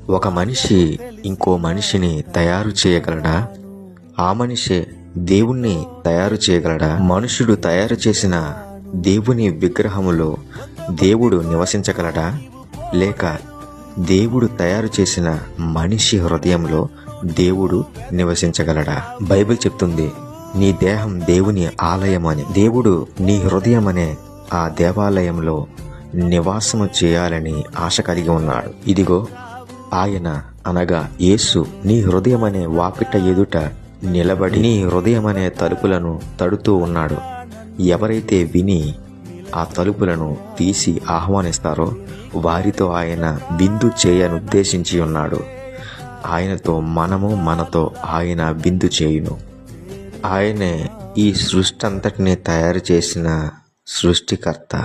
ఒక మనిషి ఇంకో మనిషిని తయారు చేయగలడా? ఆ మనిషే దేవుణ్ణి తయారు చేయగలడా? మనుషుడు తయారు చేసిన దేవుని విగ్రహములో దేవుడు నివసించగలడా? లేక దేవుడు తయారు చేసిన మనిషి హృదయంలో దేవుడు నివసించగలడా? బైబిల్ చెప్తుంది, నీ దేహం దేవుని ఆలయం అని. దేవుడు నీ హృదయం అనే ఆ దేవాలయంలో నివాసము చేయాలని ఆశ కలిగి ఉన్నాడు. ఇదిగో ఆయన అనగా యేసు నీ హృదయం అనే వాకిట ఎదుట నిలబడి నీ హృదయం అనే తలుపులను తడుతూ ఉన్నాడు. ఎవరైతే విని ఆ తలుపులను తీసి ఆహ్వానిస్తారో వారితో ఆయన విందు చేయనుద్దేశించి ఉన్నాడు. ఆయనతో మనతో ఆయన విందు చేయును. ఆయనే ఈ సృష్టి అంతటిని తయారు చేసిన సృష్టికర్త.